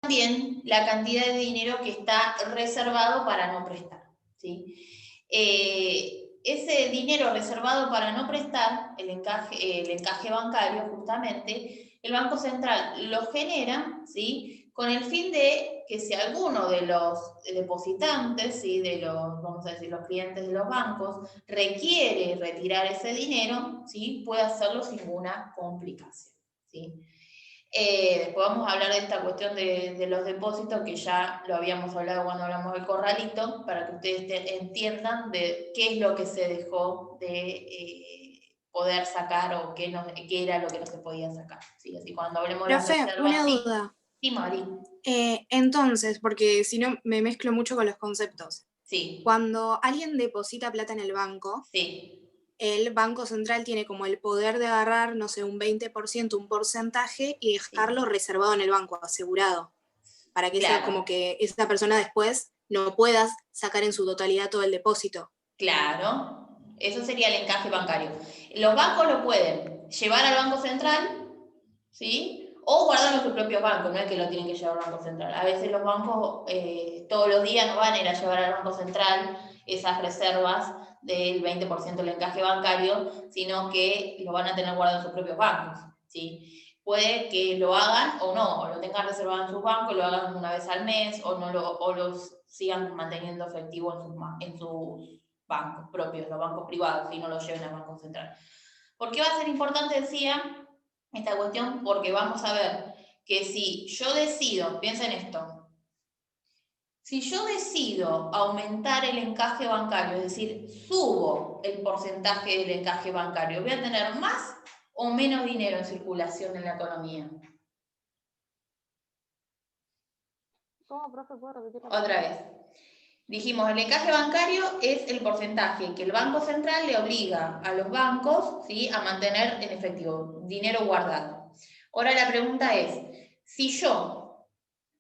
también la cantidad de dinero que está reservado para no prestar, ¿sí? Ese dinero reservado para no prestar, el encaje bancario justamente, el Banco Central lo genera, ¿sí? Con el fin de que si alguno de los depositantes, ¿sí? De los, vamos a decir, los clientes de los bancos, requiere retirar ese dinero, ¿sí? Puede hacerlo sin ninguna complicación, ¿sí? Después vamos a hablar de esta cuestión de los depósitos, que ya lo habíamos hablado cuando hablamos del corralito, para que ustedes entiendan de qué es lo que se dejó de poder sacar o qué era lo que no se podía sacar. ¿Sí? Así cuando hablemos de las Profe, reservas, una sí, duda. sí, Mari, Entonces, porque si no me mezclo mucho con los conceptos. sí, Cuando alguien deposita plata en el banco, sí, el Banco Central tiene como el poder de agarrar, no sé, un 20%, un porcentaje, y sí, dejarlo reservado en el banco, asegurado, para que esa, como claro. que esa persona después no pueda sacar en su totalidad todo el depósito. Claro, eso sería el encaje bancario. Los bancos lo pueden llevar al Banco Central, ¿sí? O guardarlo en sus propios bancos, no es que lo tienen que llevar al Banco Central. A veces los bancos todos los días no van a ir a llevar al Banco Central esas reservas del 20% del encaje bancario, sino que lo van a tener guardado en sus propios bancos, ¿sí? Puede que lo hagan o no, o lo tengan reservado en sus bancos, lo hagan una vez al mes, o, no o los sigan manteniendo efectivo en sus bancos propios, los bancos privados, y no lo lleven al Banco Central. ¿Por qué va a ser importante, decía, esta cuestión? Porque vamos a ver que si yo decido, piensen esto, si yo decido aumentar el encaje bancario, es decir, subo el porcentaje del encaje bancario, ¿voy a tener más o menos dinero en circulación en la economía? ¿Cómo, profe, puedo repetir la Otra pregunta? vez. Dijimos, el encaje bancario es el porcentaje que el Banco Central le obliga a los bancos, ¿sí?, a mantener en efectivo, dinero guardado. Ahora la pregunta es, si yo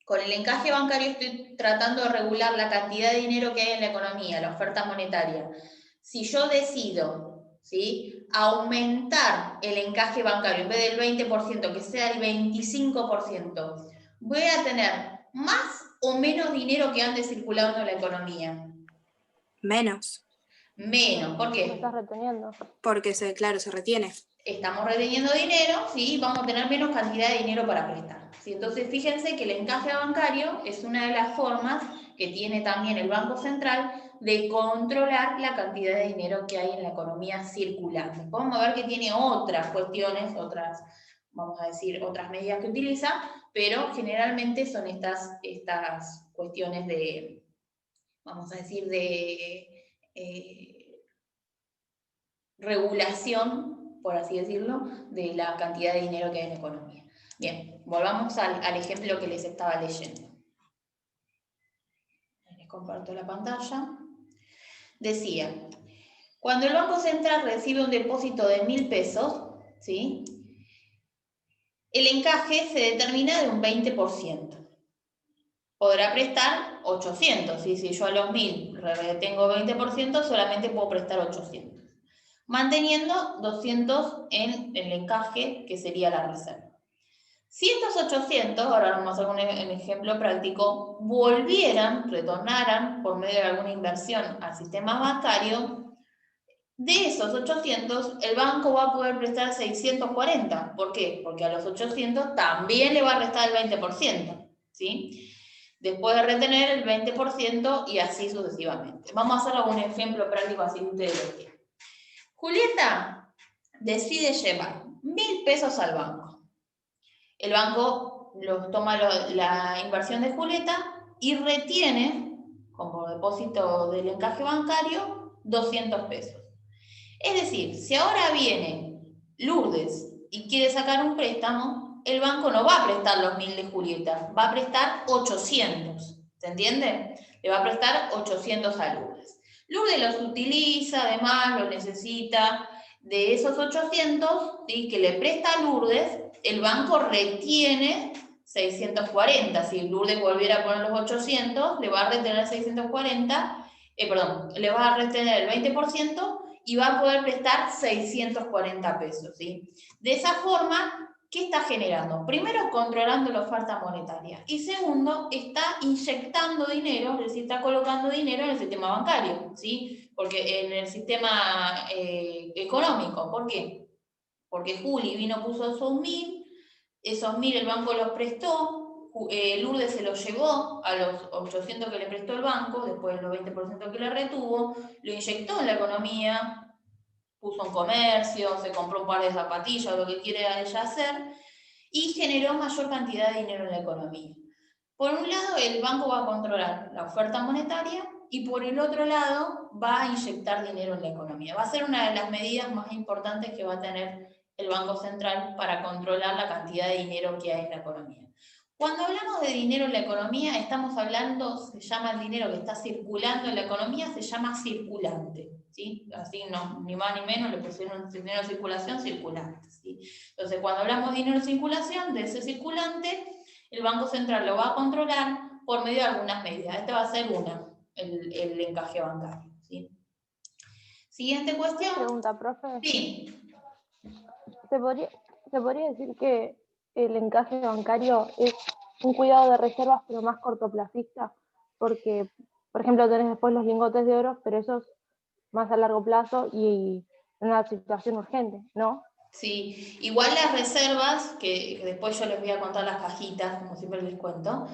con el encaje bancario estoy tratando de regular la cantidad de dinero que hay en la economía, la oferta monetaria, si yo decido, ¿sí?, aumentar el encaje bancario en vez del 20%, que sea el 25%, voy a tener más o menos dinero que ande circulando en la economía. Menos, Menos, ¿por Lo estás qué? reteniendo. porque claro, se retiene. Estamos reteniendo dinero, ¿sí? Vamos a tener menos cantidad de dinero para prestar, ¿sí? Entonces, fíjense que el encaje bancario es una de las formas que tiene también el Banco Central de controlar la cantidad de dinero que hay en la economía circulante. Vamos a ver que tiene otras cuestiones, otras, vamos a decir, otras medidas que utiliza, pero generalmente son estas cuestiones de, vamos a decir, de regulación, por así decirlo, de la cantidad de dinero que hay en la economía. Bien, volvamos al ejemplo que les estaba leyendo. Les comparto la pantalla. Decía, cuando el Banco Central recibe un depósito de 1.000 pesos, ¿sí?, el encaje se determina de un 20%. Podrá prestar 800, ¿sí? Si yo a los 1.000 retengo 20%, solamente puedo prestar 800. Manteniendo 200 en el encaje, que sería la reserva. Si estos 800, ahora vamos a hacer un ejemplo práctico, retornaran por medio de alguna inversión al sistema bancario, de esos 800, el banco va a poder prestar 640. ¿Por qué? Porque a los 800 también le va a restar el 20%, ¿sí? Después de retener el 20% y así sucesivamente. Vamos a hacer un ejemplo práctico así que ustedes lo entiendan. Julieta decide llevar 1.000 pesos al banco. El banco toma la inversión de Julieta y retiene, como depósito del encaje bancario, 200 pesos. Es decir, si ahora viene Lourdes y quiere sacar un préstamo, el banco no va a prestar los 1.000 de Julieta, va a prestar 800. ¿Se entiende? Le va a prestar 800 a Lourdes. Lourdes los utiliza, además los necesita. De esos 800, ¿sí?, que le presta a Lourdes, el banco retiene 640. Si Lourdes volviera a poner los 800, le va a retener 640, le va a retener el 20% y va a poder prestar 640 pesos, ¿sí? De esa forma, ¿qué está generando? Primero, controlando la oferta monetaria. Y segundo, está inyectando dinero, es decir, está colocando dinero en el sistema bancario, ¿sí? Porque en el sistema económico. ¿Por qué? Porque Juli vino, puso esos 1.000 el banco los prestó, Lourdes se los llevó a los 800 que le prestó el banco, después de los 20% que le retuvo, lo inyectó en la economía, puso un comercio, se compró un par de zapatillas, lo que quiera ella hacer, y generó mayor cantidad de dinero en la economía. Por un lado, el banco va a controlar la oferta monetaria y por el otro lado va a inyectar dinero en la economía. Va a ser una de las medidas más importantes que va a tener el Banco Central para controlar la cantidad de dinero que hay en la economía. Cuando hablamos de dinero en la economía, estamos hablando, se llama el dinero que está circulando en la economía, se llama circulante, ¿sí? Así no, ni más ni menos, le pusieron dinero en circulación, circulante, ¿sí? Entonces, cuando hablamos de dinero en circulación, de ese circulante, el Banco Central lo va a controlar por medio de algunas medidas. Esta va a ser una, el encaje bancario, ¿sí? Siguiente cuestión. Pregunta, profe. Sí. ¿Se podría decir que el encaje bancario es un cuidado de reservas pero más cortoplacista? Porque, por ejemplo, tenés después los lingotes de oro, pero esos más a largo plazo y en una situación urgente, ¿no? Sí, igual las reservas, que después yo les voy a contar las cajitas, como siempre les cuento,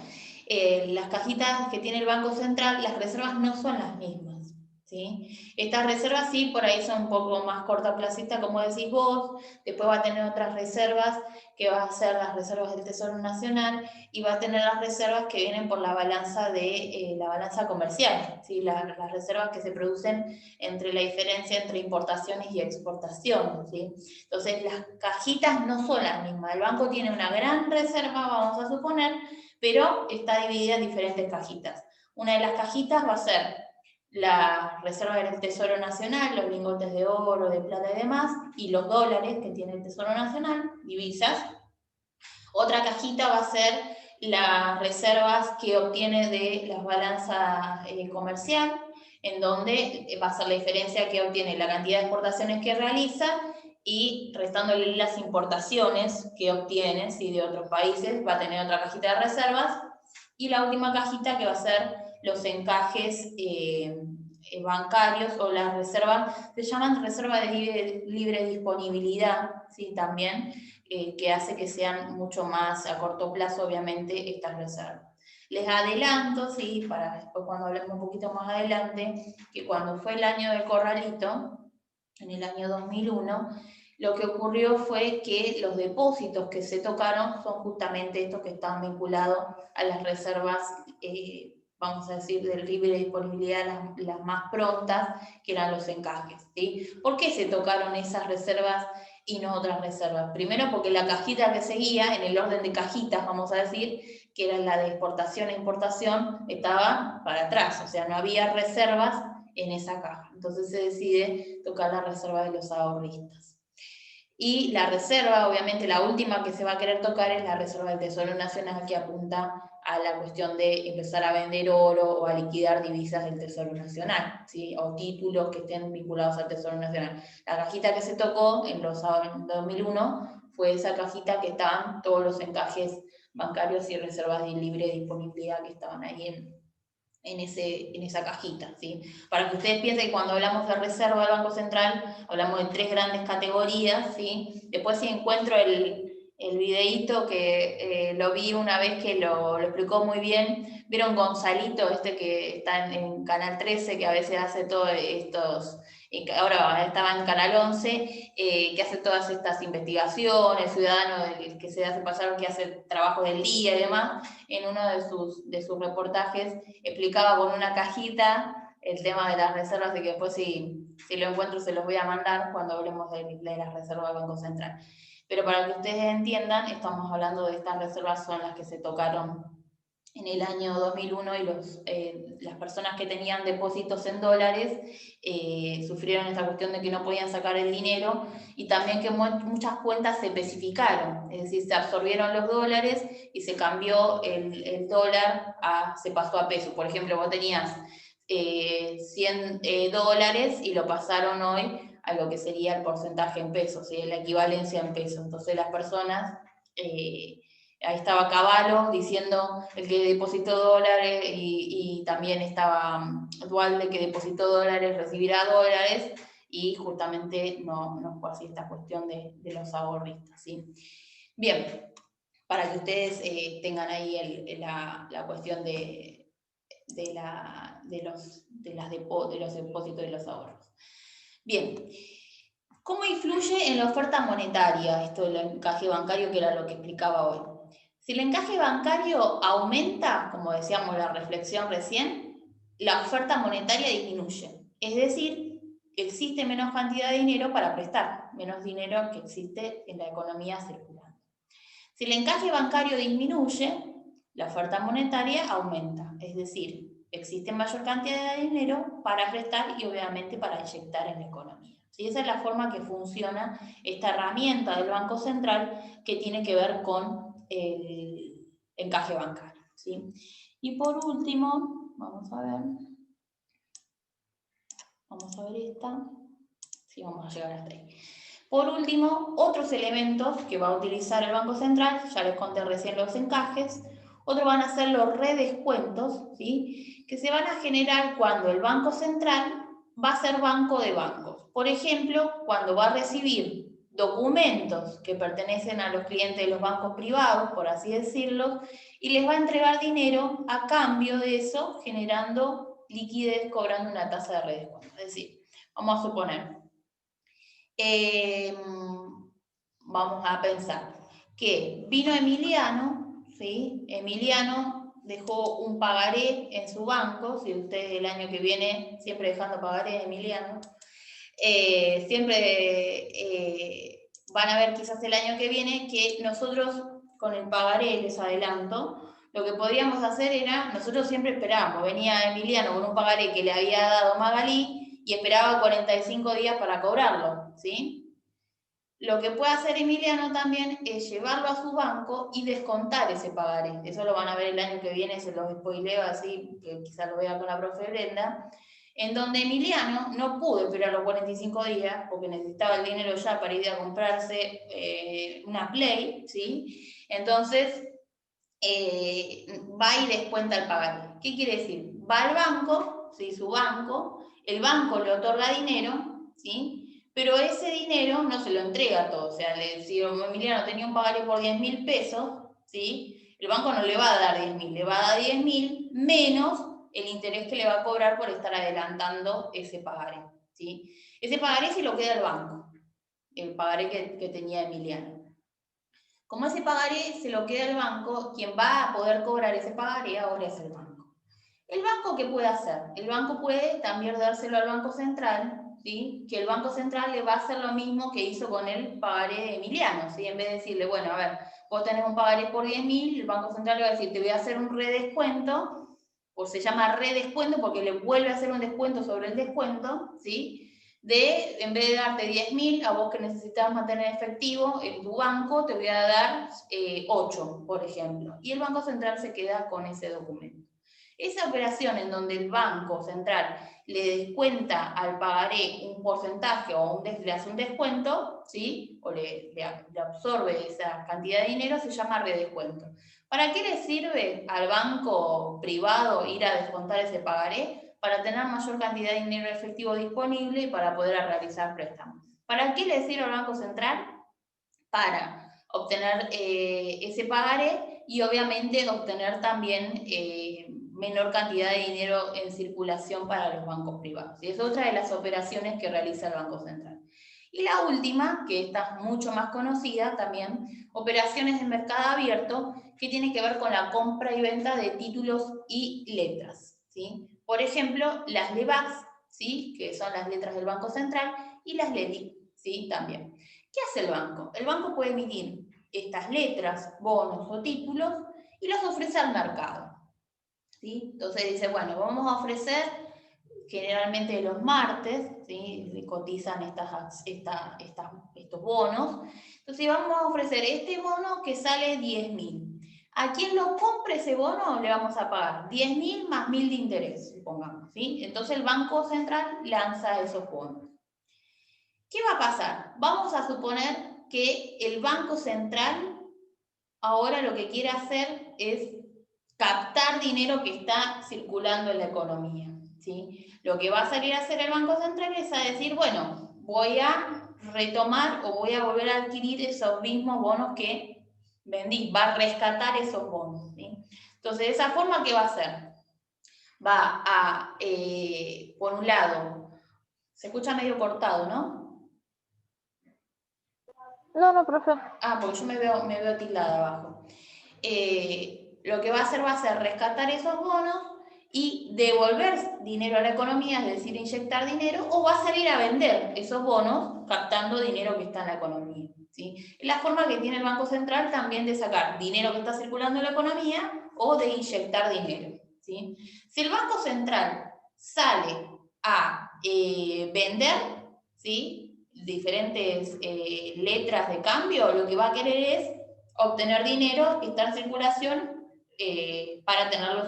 las cajitas que tiene el Banco Central, las reservas no son las mismas, ¿sí? Estas reservas sí, por ahí son un poco más cortoplacistas, como decís vos, después va a tener otras reservas que va a ser las reservas del Tesoro Nacional y va a tener las reservas que vienen por la balanza la balanza comercial, ¿sí? Las reservas que se producen entre la diferencia entre importaciones y exportaciones, ¿sí? Entonces, las cajitas no son las mismas. El banco tiene una gran reserva, vamos a suponer, pero está dividida en diferentes cajitas. Una de las cajitas va a ser la reserva del Tesoro Nacional, los lingotes de oro, de plata y demás, y los dólares que tiene el Tesoro Nacional, divisas. Otra cajita va a ser las reservas que obtiene de la balanza comercial, en donde va a ser la diferencia que obtiene la cantidad de exportaciones que realiza y restándole las importaciones que obtiene, ¿sí? De otros países, va a tener otra cajita de reservas. Y la última cajita que va a ser los encajes bancarios o las reservas, se llaman reservas de libre disponibilidad, ¿sí? También, que hace que sean mucho más a corto plazo, obviamente, estas reservas. Les adelanto, ¿sí? Para después cuando hablemos un poquito más adelante, que cuando fue el año del corralito, en el año 2001, lo que ocurrió fue que los depósitos que se tocaron son justamente estos que estaban vinculados a las reservas, vamos a decir, de libre disponibilidad, las más prontas, que eran los encajes, ¿sí? ¿Por qué se tocaron esas reservas y no otras reservas? Primero porque la cajita que seguía, en el orden de cajitas, vamos a decir, que era la de exportación e importación, estaba para atrás, o sea, no había reservas en esa caja. Entonces se decide tocar la reserva de los ahorristas. Y la reserva, obviamente la última que se va a querer tocar es la reserva del Tesoro Nacional, que apunta a la cuestión de empezar a vender oro o a liquidar divisas del Tesoro Nacional, ¿sí? O títulos que estén vinculados al Tesoro Nacional. La cajita que se tocó en 2001 fue esa cajita que estaban todos los encajes bancarios y reservas de libre disponibilidad que estaban ahí en esa cajita, ¿sí? Para que ustedes piensen que cuando hablamos de reserva del Banco Central, hablamos de 3 grandes categorías, ¿sí? Después si encuentro el videíto que lo vi una vez que lo explicó muy bien, vieron Gonzalito, que está en Canal 13, que a veces hace todos estos, ahora estaba en Canal 11, que hace todas estas investigaciones, ciudadano que se hace pasar, que hace trabajo del día y demás, en uno de sus reportajes explicaba con una cajita el tema de las reservas, de que después si lo encuentro se los voy a mandar cuando hablemos de las reservas del Banco Central. Pero para que ustedes entiendan, estamos hablando de estas reservas, son las que se tocaron en el año 2001 y las personas que tenían depósitos en dólares sufrieron esta cuestión de que no podían sacar el dinero y también que muchas cuentas se especificaron, es decir, se absorbieron los dólares y se cambió el dólar, se pasó a peso. Por ejemplo, vos tenías 100 dólares y lo pasaron hoy a lo que sería el porcentaje en pesos, ¿sí? La equivalencia en pesos. Entonces las personas ahí estaba Cavallo diciendo el que depositó dólares y también estaba Dualde que depositó dólares, recibirá dólares, y justamente no fue así esta cuestión de los ahorristas, ¿sí? Bien, para que ustedes tengan ahí la cuestión de los depósitos y los ahorros. Bien, ¿cómo influye en la oferta monetaria esto del encaje bancario, que era lo que explicaba hoy? Si el encaje bancario aumenta, como decíamos en la reflexión recién, la oferta monetaria disminuye. Es decir, existe menos cantidad de dinero para prestar, menos dinero que existe en la economía circulante. Si el encaje bancario disminuye, la oferta monetaria aumenta. Es decir, existe mayor cantidad de dinero para prestar y obviamente para inyectar en la economía. ¿Sí? Esa es la forma que funciona esta herramienta del Banco Central que tiene que ver con el encaje bancario. ¿Sí? Y por último, vamos a ver esta. Sí, vamos a llegar hasta ahí. Por último, otros elementos que va a utilizar el Banco Central, ya les conté recién los encajes, otros van a ser los redescuentos, ¿sí? Que se van a generar cuando el Banco Central va a ser banco de bancos. Por ejemplo, cuando va a recibir documentos que pertenecen a los clientes de los bancos privados, por así decirlo, y les va a entregar dinero a cambio de eso, generando liquidez, cobrando una tasa de redescuento. Es decir, vamos a suponer, vamos a pensar que vino Emiliano, ¿sí? Emiliano dejó un pagaré en su banco, si ustedes el año que viene, siempre dejando pagaré Emiliano, siempre van a ver quizás el año que viene que nosotros con el pagaré, les adelanto, lo que podríamos hacer era, nosotros siempre esperábamos, venía Emiliano con un pagaré que le había dado Magalí y esperaba 45 días para cobrarlo, ¿sí? Lo que puede hacer Emiliano también es llevarlo a su banco y descontar ese pagaré. Eso lo van a ver el año que viene, se los spoileo así, que quizás lo vea con la profe Brenda, en donde Emiliano no pudo esperar los 45 días porque necesitaba el dinero ya para ir a comprarse una Play, ¿sí? Entonces, va y descuenta el pagaré. ¿Qué quiere decir? Va al banco, ¿sí? Su banco, el banco le otorga dinero, ¿sí? Pero ese dinero no se lo entrega todo. O sea, si Emiliano tenía un pagaré por 10.000 pesos, ¿sí? El banco no le va a dar 10.000, le va a dar 10.000 menos el interés que le va a cobrar por estar adelantando ese pagaré, ¿sí? Ese pagaré se lo queda el banco, el pagaré que tenía Emiliano. Como ese pagaré se lo queda el banco, quien va a poder cobrar ese pagaré ahora es el banco. ¿El banco qué puede hacer? El banco puede también dárselo al Banco Central, ¿sí? Que el Banco Central le va a hacer lo mismo que hizo con el pagaré de Emiliano, ¿sí? En vez de decirle, bueno, a ver, vos tenés un pagaré por 10.000, el Banco Central le va a decir, te voy a hacer un redescuento, o se llama redescuento porque le vuelve a hacer un descuento sobre el descuento, ¿sí? En vez de darte 10.000, a vos que necesitas mantener efectivo en tu banco, te voy a dar 8, por ejemplo. Y el Banco Central se queda con ese documento. Esa operación en donde el Banco Central le descuenta al pagaré un porcentaje o le hace un descuento, ¿sí? O le absorbe esa cantidad de dinero, se llama redescuento. ¿Para qué le sirve al banco privado ir a descontar ese pagaré? Para tener mayor cantidad de dinero efectivo disponible y para poder realizar préstamos. ¿Para qué le sirve al Banco Central? Para obtener ese pagaré y obviamente obtener también menor cantidad de dinero en circulación para los bancos privados. Y es otra de las operaciones que realiza el Banco Central. Y la última, que esta es mucho más conocida también, operaciones de mercado abierto, que tiene que ver con la compra y venta de títulos y letras, ¿sí? Por ejemplo, las LEBACs, ¿sí? Que son las letras del Banco Central, y las LELIQ, ¿sí? También. ¿Qué hace el banco? El banco puede emitir estas letras, bonos o títulos y los ofrece al mercado, ¿sí? Entonces dice, bueno, vamos a ofrecer, generalmente los martes, ¿sí? Cotizan estos bonos. Entonces vamos a ofrecer este bono que sale 10.000. A quien lo compre ese bono le vamos a pagar 10.000 más 1.000 de interés, supongamos, ¿sí? Entonces el Banco Central lanza esos bonos. ¿Qué va a pasar? Vamos a suponer que el Banco Central ahora lo que quiere hacer es captar dinero que está circulando en la economía, ¿sí? Lo que va a salir a hacer el Banco Central es a decir, bueno, voy a retomar o voy a volver a adquirir esos mismos bonos que vendí, va a rescatar esos bonos, ¿sí? Entonces, de esa forma, ¿qué va a hacer? Va a, por un lado, se escucha medio cortado, ¿no? No, profe. Ah, porque yo me veo tildada abajo. Lo que va a hacer rescatar esos bonos y devolver dinero a la economía, es decir, inyectar dinero, o va a salir a vender esos bonos captando dinero que está en la economía, ¿sí? Es la forma que tiene el Banco Central también de sacar dinero que está circulando en la economía o de inyectar dinero, ¿sí? Si el Banco Central sale a vender, ¿sí?, diferentes letras de cambio, lo que va a querer es obtener dinero que está en circulación para tenerlo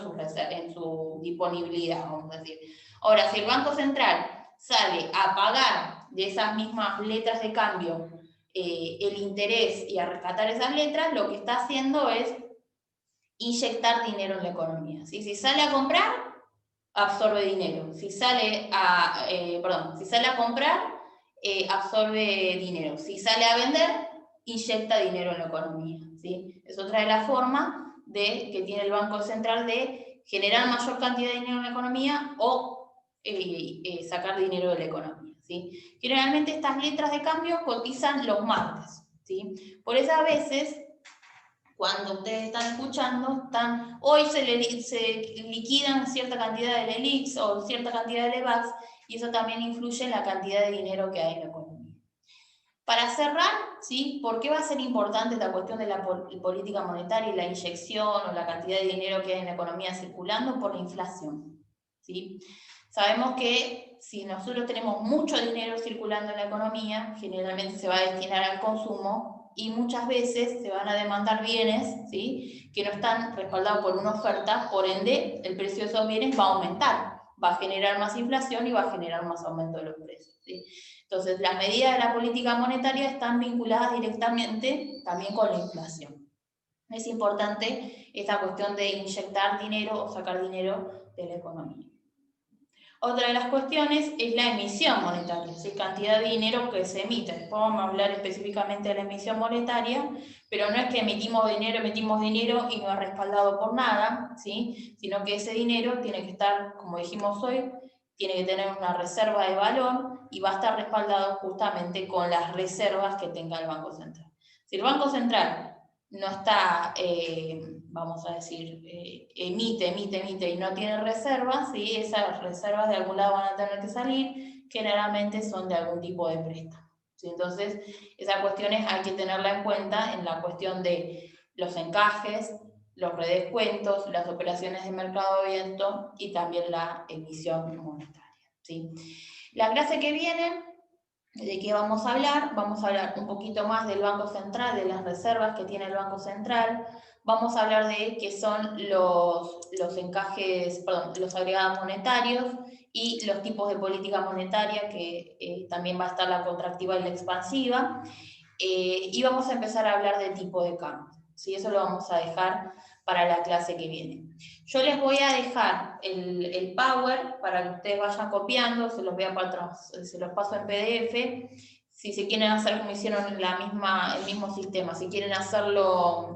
en su disponibilidad, vamos a decir. Ahora, si el Banco Central sale a pagar de esas mismas letras de cambio el interés y a rescatar esas letras, lo que está haciendo es inyectar dinero en la economía, ¿sí? Si sale a comprar, absorbe dinero. Si sale a comprar, absorbe dinero. Si sale a vender, inyecta dinero en la economía, ¿sí? Es otra de las formas que tiene el Banco Central de generar mayor cantidad de dinero en la economía o sacar dinero de la economía, ¿sí? Generalmente estas letras de cambio cotizan los martes, ¿sí? Por eso a veces, cuando ustedes están escuchando, hoy se liquidan cierta cantidad de LELIQs o cierta cantidad de LEVAX, y eso también influye en la cantidad de dinero que hay en la economía. Para cerrar, ¿sí?, ¿por qué va a ser importante esta cuestión de la política monetaria y la inyección o la cantidad de dinero que hay en la economía circulando? Por la inflación, ¿sí? Sabemos que si nosotros tenemos mucho dinero circulando en la economía, generalmente se va a destinar al consumo y muchas veces se van a demandar bienes, ¿sí?, que no están respaldados por una oferta, por ende el precio de esos bienes va a aumentar, va a generar más inflación y va a generar más aumento de los precios, ¿sí? Entonces, las medidas de la política monetaria están vinculadas directamente también con la inflación. Es importante esta cuestión de inyectar dinero o sacar dinero de la economía. Otra de las cuestiones es la emisión monetaria, ¿sí?, cantidad de dinero que se emite. Después vamos a hablar específicamente de la emisión monetaria, pero no es que emitimos dinero y no es respaldado por nada, ¿sí?, sino que ese dinero tiene que estar, como dijimos hoy, tiene que tener una reserva de valor y va a estar respaldado justamente con las reservas que tenga el Banco Central. Si el Banco Central no está, vamos a decir, emite y no tiene reservas, ¿sí?, esas reservas de algún lado van a tener que salir, generalmente son de algún tipo de préstamo, ¿sí? Entonces, esas cuestiones hay que tenerla en cuenta en la cuestión de los encajes, los redescuentos, las operaciones de mercado abierto y también la emisión monetaria, ¿sí? La clase que viene, ¿de qué vamos a hablar? Vamos a hablar un poquito más del Banco Central, de las reservas que tiene el Banco Central. Vamos a hablar de qué son los encajes, los agregados monetarios y los tipos de política monetaria, que también va a estar la contractiva y la expansiva. Y vamos a empezar a hablar de tipo de cambio, ¿sí? Eso lo vamos a dejar para la clase que viene. Yo les voy a dejar el Power para que ustedes vayan copiando, se los paso en PDF. Si se quieren hacer como hicieron el mismo sistema, si quieren hacerlo,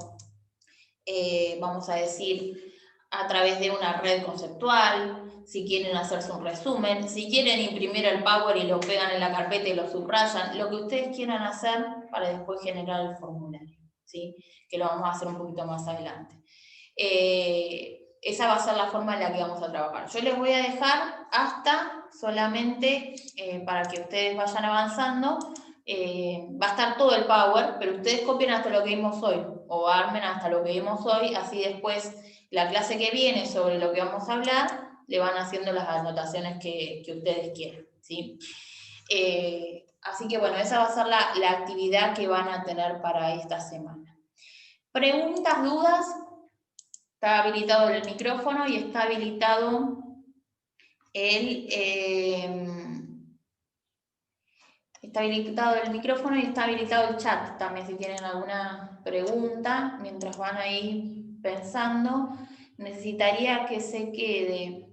vamos a decir, a través de una red conceptual, si quieren hacerse un resumen, si quieren imprimir el Power y lo pegan en la carpeta y lo subrayan, lo que ustedes quieran hacer para después generar el formulario, ¿sí?, que lo vamos a hacer un poquito más adelante. Esa va a ser la forma en la que vamos a trabajar. Yo les voy a dejar hasta solamente, para que ustedes vayan avanzando, va a estar todo el Power, pero ustedes copien hasta lo que vimos hoy, o armen hasta lo que vimos hoy, así después la clase que viene sobre lo que vamos a hablar, le van haciendo las anotaciones que ustedes quieran, ¿sí? Así que bueno, esa va a ser la actividad que van a tener para esta semana. ¿Preguntas, dudas? Está habilitado el micrófono y está habilitado Está habilitado el micrófono y está habilitado el chat también, si tienen alguna pregunta, mientras van ahí pensando. Necesitaría que se quede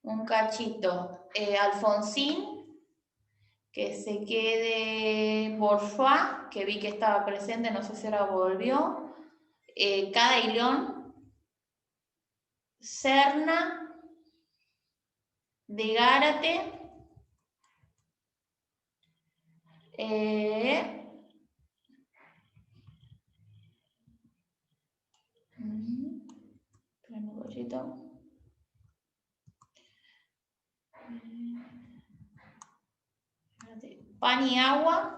un cachito Alfonsín, que se quede Bourgeois, que vi que estaba presente, no sé si ahora volvió, Cadaillon, Serna, de Gárate, espérame un poquito. Pan y agua.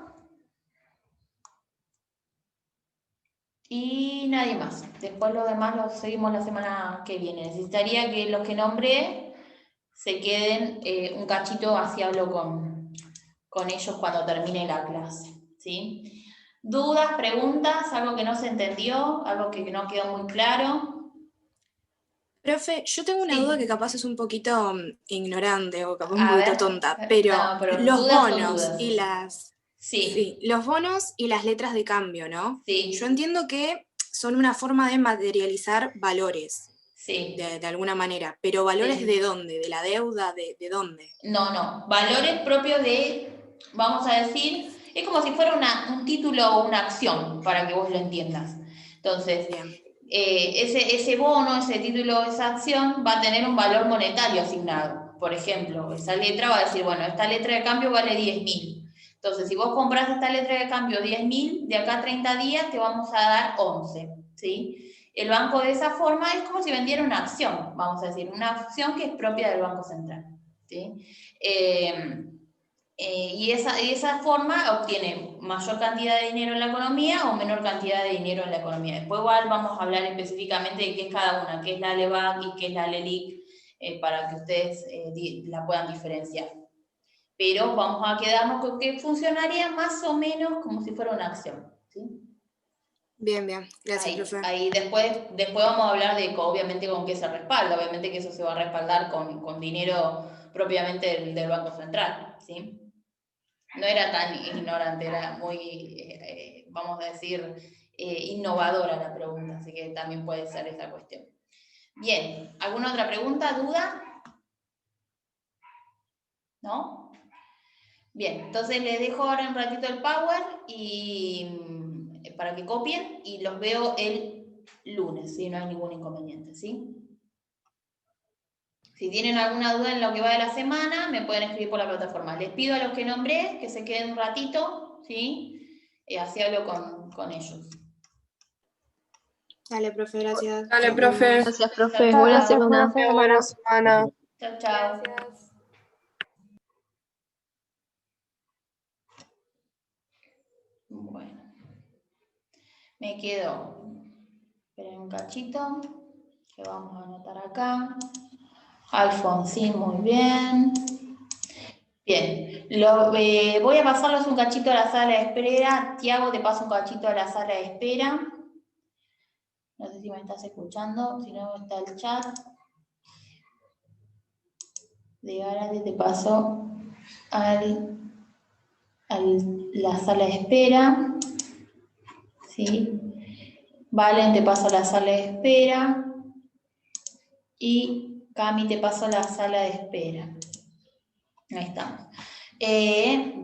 Y nadie más. Después lo demás lo seguimos la semana que viene. Necesitaría que los que nombré se queden un cachito, así hablo con ellos cuando termine la clase. ¿Sí? ¿Dudas, preguntas, algo que no se entendió, algo que no quedó muy claro? Profe, yo tengo una Sí. duda que capaz es un poquito ignorante o capaz un A poquito ver. tonta, pero No, pero los dudas son bonos dudas. y las... Sí. Sí, los bonos y las letras de cambio, ¿no? Sí. Yo entiendo que son una forma de materializar valores, Sí. de alguna manera, pero ¿valores Sí. de dónde? ¿De la deuda? ¿De dónde? No. Valores propios de, vamos a decir, es como si fuera un título o una acción, para que vos lo entiendas. Entonces, Bien. ese bono, ese título, esa acción va a tener un valor monetario asignado. Por ejemplo, esa letra va a decir, bueno, esta letra de cambio vale 10.000. Entonces, si vos compras esta letra de cambio 10.000, de acá a 30 días te vamos a dar 11, ¿sí? El banco de esa forma es como si vendiera una acción, vamos a decir, una acción que es propia del Banco Central, ¿sí? Y esa forma obtiene mayor cantidad de dinero en la economía o menor cantidad de dinero en la economía. Después igual vamos a hablar específicamente de qué es cada una, qué es la LEBAC y qué es la LELIC, para que ustedes la puedan diferenciar. Pero vamos a quedarnos con que funcionaría más o menos como si fuera una acción, ¿sí? Bien, gracias, Ahí, profe. ahí después vamos a hablar de obviamente con qué se respalda, obviamente que eso se va a respaldar con dinero propiamente del Banco Central, ¿sí? No era tan ignorante, era muy, vamos a decir, innovadora la pregunta, así que también puede ser esa cuestión. Bien, ¿alguna otra pregunta, duda? ¿No? Bien, entonces les dejo ahora un ratito el Power y para que copien y los veo el lunes, ¿sí? No hay ningún inconveniente, ¿sí? Si tienen alguna duda en lo que va de la semana, me pueden escribir por la plataforma. Les pido a los que nombré que se queden un ratito, ¿sí? Así hablo con ellos. Dale, profe, gracias. Dale, profe. Gracias, profe. Chao, Buena chao. semana. Buena semana. Chao, chao. Gracias. Bueno. Me quedo. Esperen un cachito. Que vamos a anotar acá. Alfonsín, muy bien. Bien. Voy a pasarlos un cachito a la sala de espera. Tiago, te paso un cachito a la sala de espera. No sé si me estás escuchando. Si no, está el chat. De Gárate te paso a la sala de espera. ¿Sí? Valen, te paso a la sala de espera. Y Cami, te paso a la sala de espera. Ahí estamos. Bien.